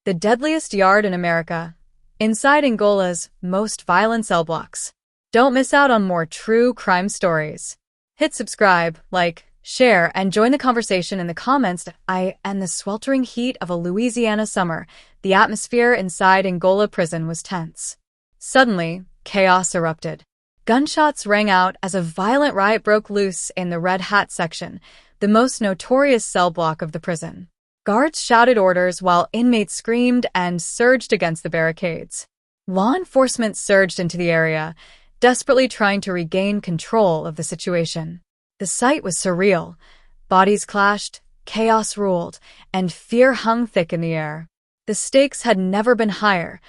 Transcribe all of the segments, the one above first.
The Deadliest Yard in America, inside Angola's most violent cell blocks. Don't miss out on more true crime stories. Hit subscribe, like, share, and join the conversation in the comments. In the sweltering heat of a Louisiana summer, the atmosphere inside Angola Prison was tense. Suddenly, chaos erupted. Gunshots rang out as a violent riot broke loose in the Red Hat section, the most notorious cell block of the prison. Guards shouted orders while inmates screamed and surged against the barricades. Law enforcement surged into the area, desperately trying to regain control of the situation. The sight was surreal. Bodies clashed, chaos ruled, and fear hung thick in the air. The stakes had never been higher.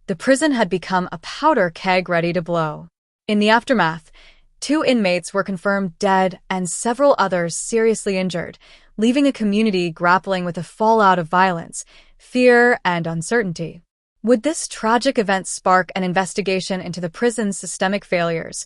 The prison had become a powder keg ready to blow. In the aftermath, 2 inmates were confirmed dead and several others seriously injured, leaving a community grappling with the fallout of violence, fear, and uncertainty. Would this tragic event spark an investigation into the prison's systemic failures,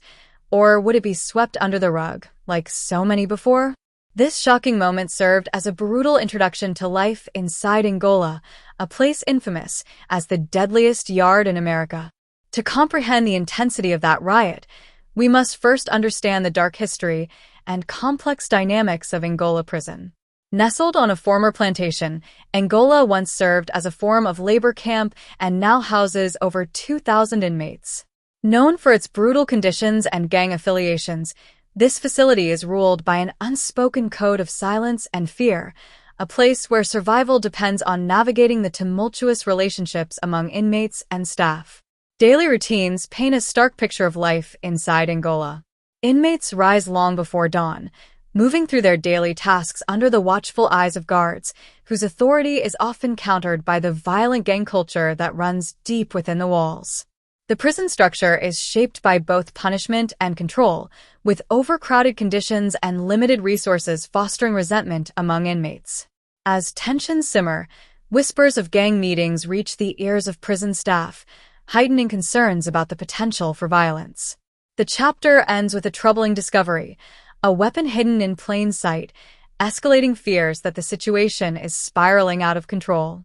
or would it be swept under the rug, like so many before? This shocking moment served as a brutal introduction to life inside Angola, a place infamous as the deadliest yard in America. To comprehend the intensity of that riot, we must first understand the dark history and complex dynamics of Angola Prison. Nestled on a former plantation, Angola once served as a form of labor camp and now houses over 2,000 inmates. Known for its brutal conditions and gang affiliations, this facility is ruled by an unspoken code of silence and fear, a place where survival depends on navigating the tumultuous relationships among inmates and staff. Daily routines paint a stark picture of life inside Angola. Inmates rise long before dawn, moving through their daily tasks under the watchful eyes of guards, whose authority is often countered by the violent gang culture that runs deep within the walls. The prison structure is shaped by both punishment and control, with overcrowded conditions and limited resources fostering resentment among inmates. As tensions simmer, whispers of gang meetings reach the ears of prison staff, heightening concerns about the potential for violence. The chapter ends with a troubling discovery: a weapon hidden in plain sight, escalating fears that the situation is spiraling out of control.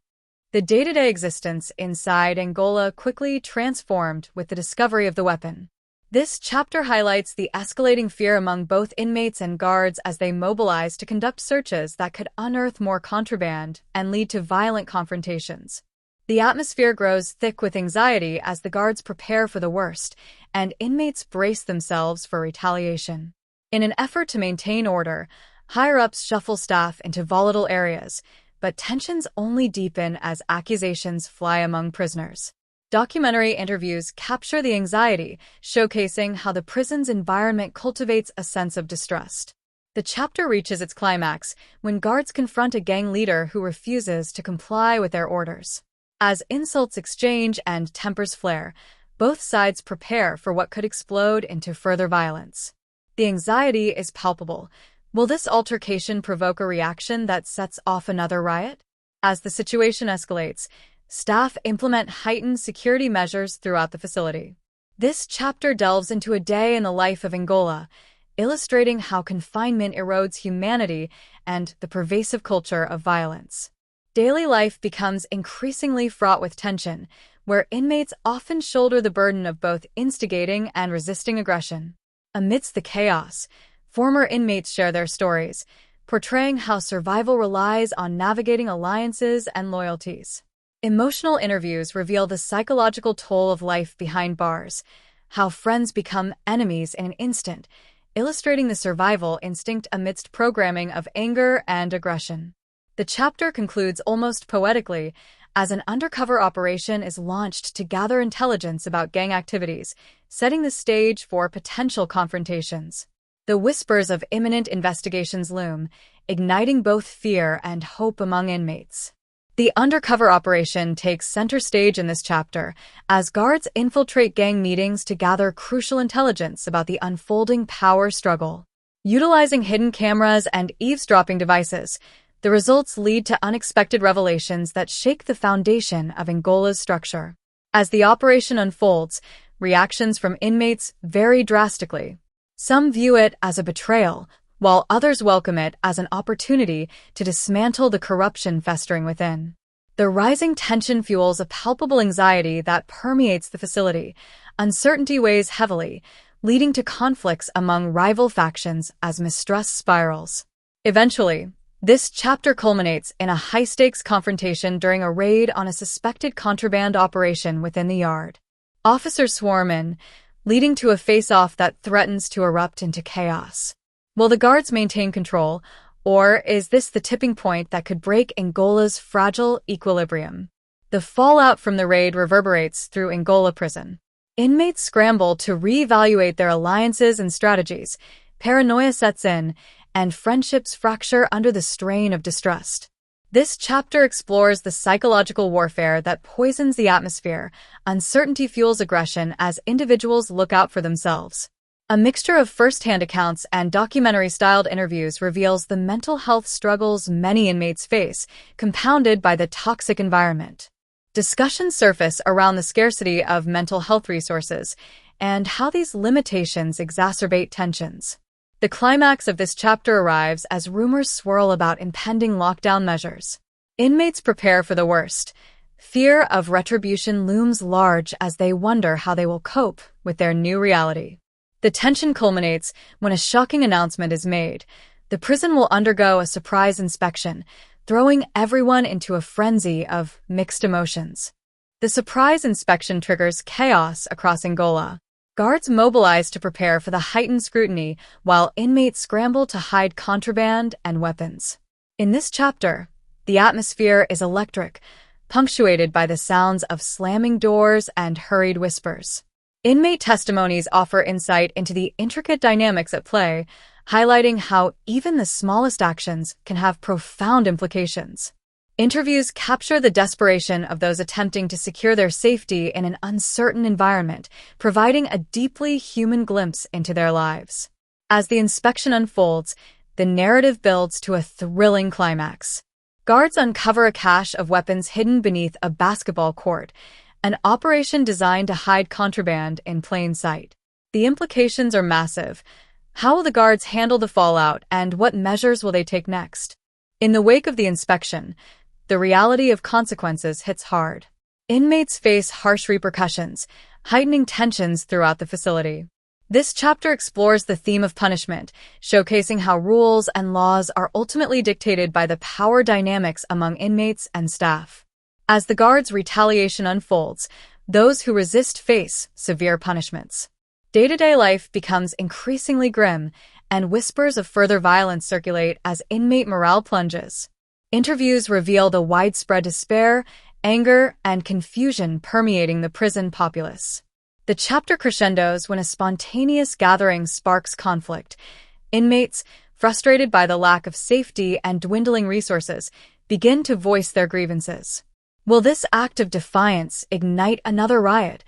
The day-to-day existence inside Angola quickly transformed with the discovery of the weapon. This chapter highlights the escalating fear among both inmates and guards as they mobilize to conduct searches that could unearth more contraband and lead to violent confrontations. The atmosphere grows thick with anxiety as the guards prepare for the worst, and inmates brace themselves for retaliation. In an effort to maintain order, higher-ups shuffle staff into volatile areas, but tensions only deepen as accusations fly among prisoners. Documentary interviews capture the anxiety, showcasing how the prison's environment cultivates a sense of distrust. The chapter reaches its climax when guards confront a gang leader who refuses to comply with their orders. As insults exchange and tempers flare, both sides prepare for what could explode into further violence. The anxiety is palpable. Will this altercation provoke a reaction that sets off another riot? As the situation escalates, staff implement heightened security measures throughout the facility. This chapter delves into a day in the life of Angola, illustrating how confinement erodes humanity and the pervasive culture of violence. Daily life becomes increasingly fraught with tension, where inmates often shoulder the burden of both instigating and resisting aggression. Amidst the chaos, former inmates share their stories, portraying how survival relies on navigating alliances and loyalties. Emotional interviews reveal the psychological toll of life behind bars, how friends become enemies in an instant, illustrating the survival instinct amidst programming of anger and aggression. The chapter concludes almost poetically, as an undercover operation is launched to gather intelligence about gang activities, setting the stage for potential confrontations. The whispers of imminent investigations loom, igniting both fear and hope among inmates. The undercover operation takes center stage in this chapter, as guards infiltrate gang meetings to gather crucial intelligence about the unfolding power struggle. Utilizing hidden cameras and eavesdropping devices, the results lead to unexpected revelations that shake the foundation of Angola's structure. As the operation unfolds, reactions from inmates vary drastically. Some view it as a betrayal, while others welcome it as an opportunity to dismantle the corruption festering within. The rising tension fuels a palpable anxiety that permeates the facility. Uncertainty weighs heavily, leading to conflicts among rival factions as mistrust spirals. Eventually, this chapter culminates in a high-stakes confrontation during a raid on a suspected contraband operation within the yard. Officers swarm in, leading to a face-off that threatens to erupt into chaos. Will the guards maintain control, or is this the tipping point that could break Angola's fragile equilibrium? The fallout from the raid reverberates through Angola Prison. Inmates scramble to reevaluate their alliances and strategies, paranoia sets in, and friendships fracture under the strain of distrust. This chapter explores the psychological warfare that poisons the atmosphere. Uncertainty fuels aggression as individuals look out for themselves. A mixture of first-hand accounts and documentary-styled interviews reveals the mental health struggles many inmates face, compounded by the toxic environment. Discussions surface around the scarcity of mental health resources and how these limitations exacerbate tensions. The climax of this chapter arrives as rumors swirl about impending lockdown measures. Inmates prepare for the worst. Fear of retribution looms large as they wonder how they will cope with their new reality. The tension culminates when a shocking announcement is made. The prison will undergo a surprise inspection, throwing everyone into a frenzy of mixed emotions. The surprise inspection triggers chaos across Angola. Guards mobilize to prepare for the heightened scrutiny, while inmates scramble to hide contraband and weapons. In this chapter, the atmosphere is electric, punctuated by the sounds of slamming doors and hurried whispers. Inmate testimonies offer insight into the intricate dynamics at play, highlighting how even the smallest actions can have profound implications. Interviews capture the desperation of those attempting to secure their safety in an uncertain environment, providing a deeply human glimpse into their lives. As the inspection unfolds, the narrative builds to a thrilling climax. Guards uncover a cache of weapons hidden beneath a basketball court, an operation designed to hide contraband in plain sight. The implications are massive. How will the guards handle the fallout, and what measures will they take next? In the wake of the inspection, the reality of consequences hits hard. Inmates face harsh repercussions, heightening tensions throughout the facility. This chapter explores the theme of punishment, showcasing how rules and laws are ultimately dictated by the power dynamics among inmates and staff. As the guards' retaliation unfolds, those who resist face severe punishments. Day-to-day life becomes increasingly grim, and whispers of further violence circulate as inmate morale plunges. Interviews reveal the widespread despair, anger, and confusion permeating the prison populace. The chapter crescendos when a spontaneous gathering sparks conflict. Inmates, frustrated by the lack of safety and dwindling resources, begin to voice their grievances. Will this act of defiance ignite another riot,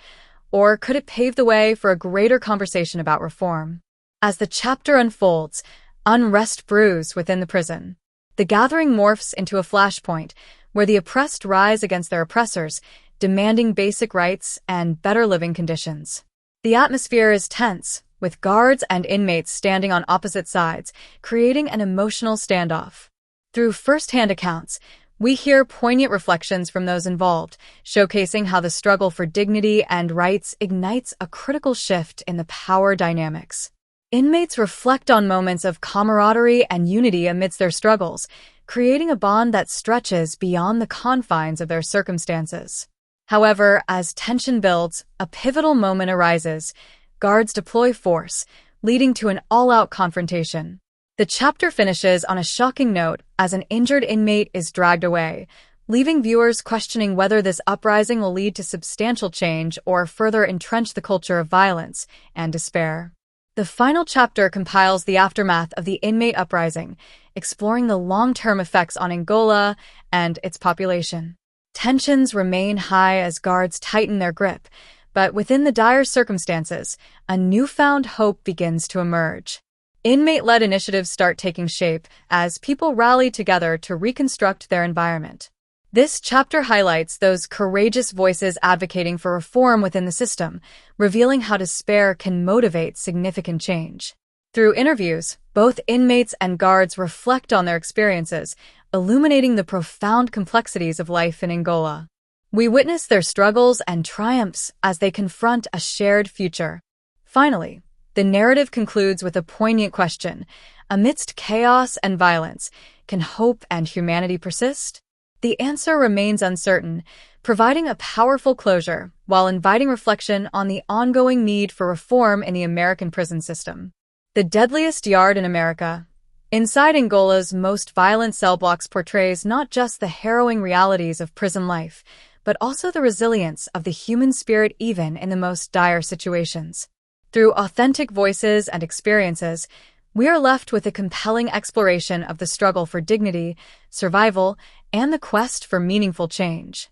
or could it pave the way for a greater conversation about reform? As the chapter unfolds, unrest brews within the prison. The gathering morphs into a flashpoint where the oppressed rise against their oppressors, demanding basic rights and better living conditions. The atmosphere is tense, with guards and inmates standing on opposite sides, creating an emotional standoff. Through first-hand accounts, we hear poignant reflections from those involved, showcasing how the struggle for dignity and rights ignites a critical shift in the power dynamics. Inmates reflect on moments of camaraderie and unity amidst their struggles, creating a bond that stretches beyond the confines of their circumstances. However, as tension builds, a pivotal moment arises. Guards deploy force, leading to an all-out confrontation. The chapter finishes on a shocking note as an injured inmate is dragged away, leaving viewers questioning whether this uprising will lead to substantial change or further entrench the culture of violence and despair. The final chapter compiles the aftermath of the inmate uprising, exploring the long-term effects on Angola and its population. Tensions remain high as guards tighten their grip, but within the dire circumstances, a newfound hope begins to emerge. Inmate-led initiatives start taking shape as people rally together to reconstruct their environment. This chapter highlights those courageous voices advocating for reform within the system, revealing how despair can motivate significant change. Through interviews, both inmates and guards reflect on their experiences, illuminating the profound complexities of life in Angola. We witness their struggles and triumphs as they confront a shared future. Finally, the narrative concludes with a poignant question. Amidst chaos and violence, can hope and humanity persist? The answer remains uncertain, providing a powerful closure while inviting reflection on the ongoing need for reform in the American prison system. The Deadliest Yard in America. Inside Angola's most violent cell blocks portrays not just the harrowing realities of prison life, but also the resilience of the human spirit even in the most dire situations. Through authentic voices and experiences, we are left with a compelling exploration of the struggle for dignity, survival, and the quest for meaningful change.